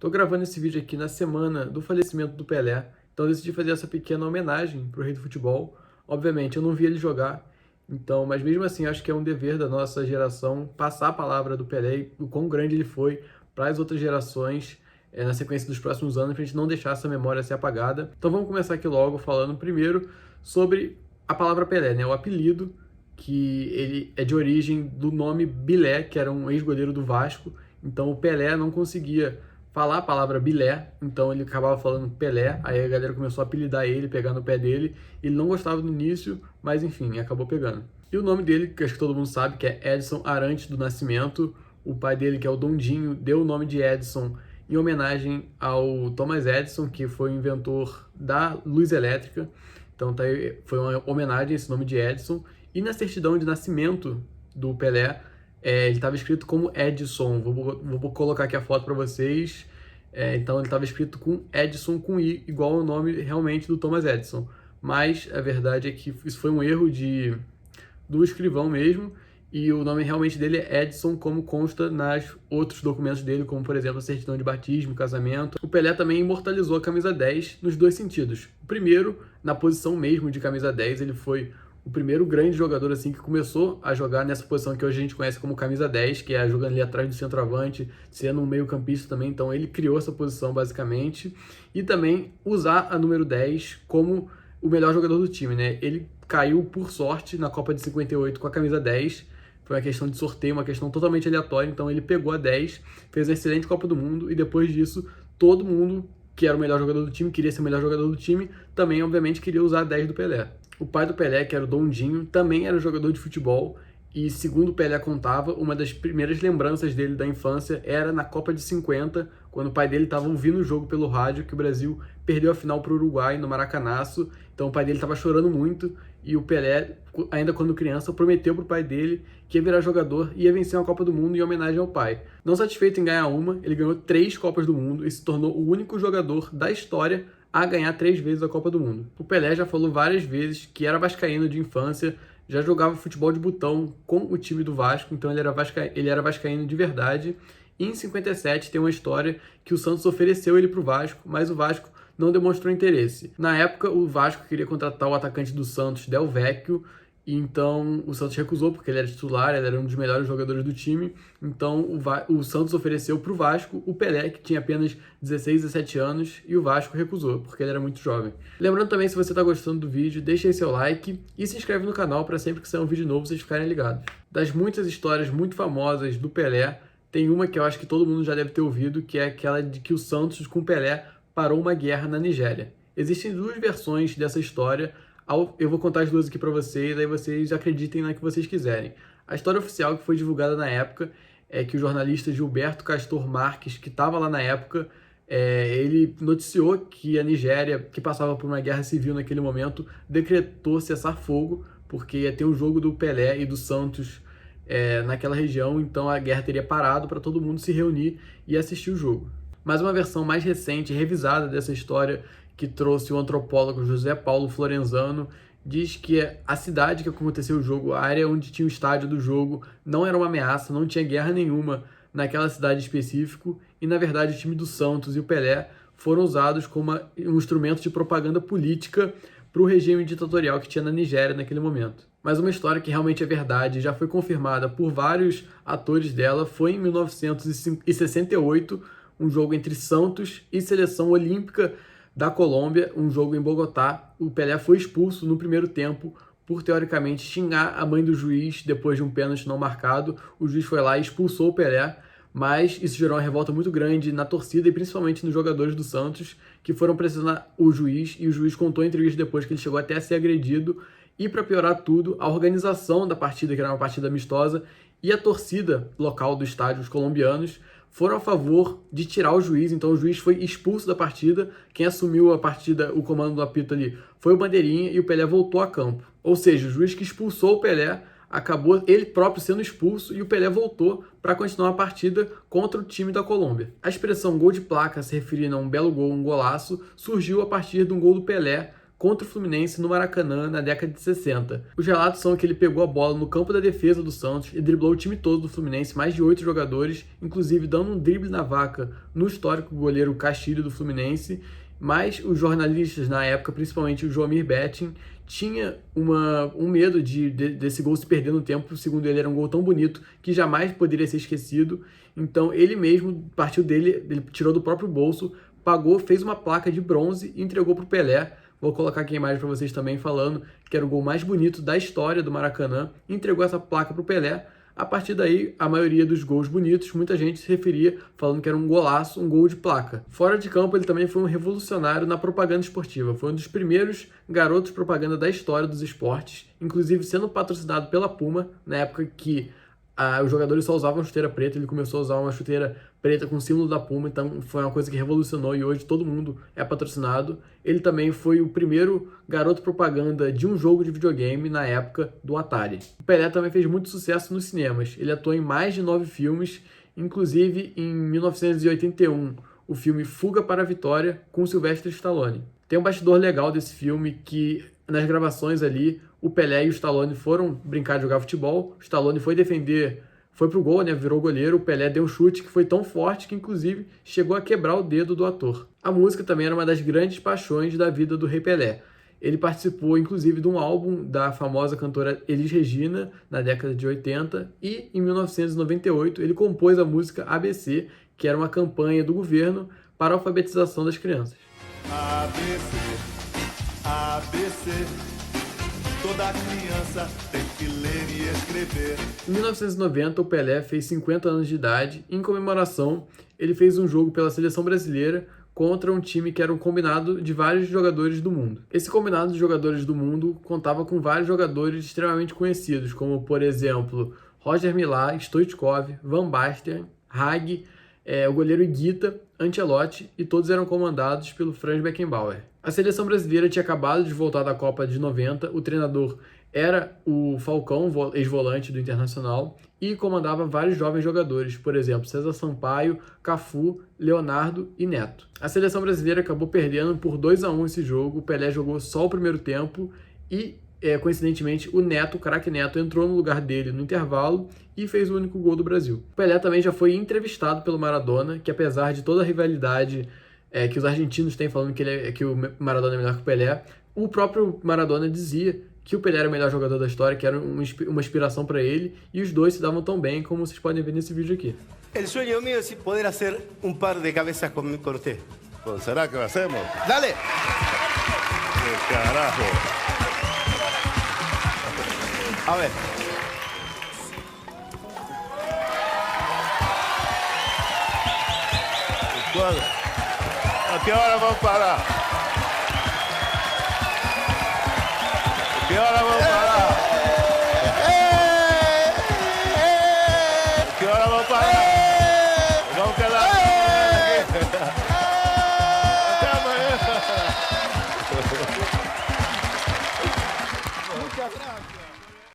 Tô gravando esse vídeo aqui na semana do falecimento do Pelé, então eu decidi fazer essa pequena homenagem pro rei do futebol. Obviamente, eu não vi ele jogar, então, mas mesmo assim, acho que é um dever da nossa geração passar a palavra do Pelé e o quão grande ele foi para as outras gerações na sequência dos próximos anos, pra gente não deixar essa memória ser apagada. Então vamos começar aqui logo falando primeiro sobre a palavra Pelé, né? O apelido, que ele é de origem do nome Bilé, que era um ex-goleiro do Vasco. Então o Pelé não conseguia falar a palavra Bilé, então ele acabava falando Pelé, aí a galera começou a apelidar ele, pegar no pé dele. Ele não gostava no início, mas enfim, acabou pegando. E o nome dele, que acho que todo mundo sabe, que é Edson Arantes do Nascimento. O pai dele, que é o Dondinho, deu o nome de Edson em homenagem ao Thomas Edison, que foi o inventor da luz elétrica. Então tá aí, foi uma homenagem a esse nome de Edson. E na certidão de nascimento do Pelé, ele estava escrito como Edson. Vou colocar aqui a foto para vocês. Então ele estava escrito com Edson com I, igual ao nome realmente do Thomas Edison. Mas a verdade é que isso foi um erro do escrivão mesmo, e o nome realmente dele é Edson, como consta nos outros documentos dele, como por exemplo a certidão de batismo, casamento. O Pelé também imortalizou a camisa 10 nos dois sentidos. O primeiro, na posição mesmo de camisa 10, ele foi o primeiro grande jogador assim que começou a jogar nessa posição que hoje a gente conhece como camisa 10, que é jogando ali atrás do centroavante, sendo um meio-campista também. Então ele criou essa posição basicamente, e também usar a número 10 como o melhor jogador do time, né? Ele caiu por sorte na Copa de 58 com a camisa 10. Foi uma questão de sorteio, uma questão totalmente aleatória. Então ele pegou a 10, fez uma excelente Copa do Mundo, e depois disso todo mundo que era o melhor jogador do time, queria ser o melhor jogador do time, também obviamente queria usar a 10 do Pelé. O pai do Pelé, que era o Dondinho, também era jogador de futebol, e segundo o Pelé contava, uma das primeiras lembranças dele da infância era na Copa de 50, quando o pai dele estava ouvindo o jogo pelo rádio, que o Brasil perdeu a final para o Uruguai no Maracanaço. Então o pai dele estava chorando muito, e o Pelé, ainda quando criança, prometeu para o pai dele que ia virar jogador e ia vencer uma Copa do Mundo em homenagem ao pai. Não satisfeito em ganhar uma, ele ganhou 3 Copas do Mundo e se tornou o único jogador da história a ganhar 3 vezes a Copa do Mundo. O Pelé já falou várias vezes que era vascaíno de infância, já jogava futebol de botão com o time do Vasco, então ele era vascaíno de verdade. E em 57 tem uma história que o Santos ofereceu ele para o Vasco, mas o Vasco não demonstrou interesse. Na época, o Vasco queria contratar o atacante do Santos, Del Vecchio, e então o Santos recusou, porque ele era titular, ele era um dos melhores jogadores do time. Então o Santos ofereceu para o Vasco o Pelé, que tinha apenas 16, 17 anos, e o Vasco recusou, porque ele era muito jovem. Lembrando também, se você está gostando do vídeo, deixa aí seu like e se inscreve no canal para sempre que sair um vídeo novo vocês ficarem ligados. Das muitas histórias muito famosas do Pelé, tem uma que eu acho que todo mundo já deve ter ouvido, que é aquela de que o Santos, com o Pelé, parou uma guerra na Nigéria. Existem duas versões dessa história. Eu vou contar as duas aqui para vocês, aí vocês acreditem na que vocês quiserem. A história oficial que foi divulgada na época é que o jornalista Gilberto Castor Marques, que estava lá na época, ele noticiou que a Nigéria, que passava por uma guerra civil naquele momento, decretou cessar fogo, porque ia ter o jogo do Pelé e do Santos naquela região, então a guerra teria parado para todo mundo se reunir e assistir o jogo. Mas uma versão mais recente, revisada dessa história, que trouxe o antropólogo José Paulo Florenzano, diz que a cidade que aconteceu o jogo, a área onde tinha o estádio do jogo, não era uma ameaça, não tinha guerra nenhuma naquela cidade específica, e na verdade o time do Santos e o Pelé foram usados como um instrumento de propaganda política para o regime ditatorial que tinha na Nigéria naquele momento. Mas uma história que realmente é verdade, já foi confirmada por vários atores dela, foi em 1968, um jogo entre Santos e Seleção Olímpica da Colômbia, um jogo em Bogotá. O Pelé foi expulso no primeiro tempo por, teoricamente, xingar a mãe do juiz depois de um pênalti não marcado. O juiz foi lá e expulsou o Pelé, mas isso gerou uma revolta muito grande na torcida e principalmente nos jogadores do Santos, que foram pressionar o juiz, e o juiz contou em entrevista depois que ele chegou até a ser agredido. E para piorar tudo, a organização da partida, que era uma partida amistosa, e a torcida local do estádio, os colombianos, foram a favor de tirar o juiz. Então o juiz foi expulso da partida, quem assumiu a partida, o comando do apito ali, foi o Bandeirinha, e o Pelé voltou a campo. Ou seja, o juiz que expulsou o Pelé acabou ele próprio sendo expulso, e o Pelé voltou para continuar a partida contra o time da Colômbia. A expressão gol de placa, se referindo a um belo gol, um golaço, surgiu a partir de um gol do Pelé contra o Fluminense no Maracanã na década de 60. Os relatos são que ele pegou a bola no campo da defesa do Santos e driblou o time todo do Fluminense, mais de 8 jogadores, inclusive dando um drible na vaca no histórico goleiro Castilho do Fluminense. Mas os jornalistas na época, principalmente o Joamir Betting, tinha um medo desse gol se perder no tempo. Segundo ele, era um gol tão bonito que jamais poderia ser esquecido. Então ele mesmo partiu dele, ele tirou do próprio bolso, pagou, fez uma placa de bronze e entregou para o Pelé. Vou colocar aqui a imagem para vocês também, falando que era o gol mais bonito da história do Maracanã. Entregou essa placa para o Pelé. A partir daí, a maioria dos gols bonitos, muita gente se referia falando que era um golaço, um gol de placa. Fora de campo, ele também foi um revolucionário na propaganda esportiva. Foi um dos primeiros garotos propaganda da história dos esportes, inclusive sendo patrocinado pela Puma, na época que os jogadores só usavam chuteira preta. Ele começou a usar uma chuteira preta com o símbolo da Puma, então foi uma coisa que revolucionou e hoje todo mundo é patrocinado. Ele também foi o primeiro garoto propaganda de um jogo de videogame na época do Atari. O Pelé também fez muito sucesso nos cinemas. Ele atuou em mais de 9 filmes, inclusive em 1981, o filme Fuga para a Vitória, com Sylvester Stallone. Tem um bastidor legal desse filme que, nas gravações ali, o Pelé e o Stallone foram brincar de jogar futebol. O Stallone foi defender, foi pro gol, né? Virou goleiro. O Pelé deu um chute que foi tão forte que, inclusive, chegou a quebrar o dedo do ator. A música também era uma das grandes paixões da vida do Rei Pelé. Ele participou, inclusive, de um álbum da famosa cantora Elis Regina, na década de 80, e, em 1998, ele compôs a música ABC, que era uma campanha do governo para a alfabetização das crianças. ABC, ABC, toda criança tem que ler e escrever. Em 1990, o Pelé fez 50 anos de idade. Em comemoração, ele fez um jogo pela seleção brasileira contra um time que era um combinado de vários jogadores do mundo. Esse combinado de jogadores do mundo contava com vários jogadores extremamente conhecidos, como, por exemplo, Roger Milá, Stoichkov, Van Basten, Hagi, o goleiro Higuita, Ancelotti, e todos eram comandados pelo Franz Beckenbauer. A seleção brasileira tinha acabado de voltar da Copa de 90, o treinador era o Falcão, ex-volante do Internacional, e comandava vários jovens jogadores, por exemplo, César Sampaio, Cafu, Leonardo e Neto. A seleção brasileira acabou perdendo por 2-1 esse jogo. O Pelé jogou só o primeiro tempo e, coincidentemente, o Neto, o craque Neto, entrou no lugar dele no intervalo e fez o único gol do Brasil. O Pelé também já foi entrevistado pelo Maradona, que apesar de toda a rivalidade que os argentinos têm falando que o Maradona é melhor que o Pelé, o próprio Maradona dizia que o Pelé era o melhor jogador da história, que era uma inspiração para ele, e os dois se davam tão bem, como vocês podem ver nesse vídeo aqui. El sueño mío es poder hacer un par de cabezas con usted. Pues, ¿será que lo hacemos? Dale. ¡Qué carajo! A ver. ¿Cuándo? ¿A qué hora vamos a parar? ¿A qué hora vamos a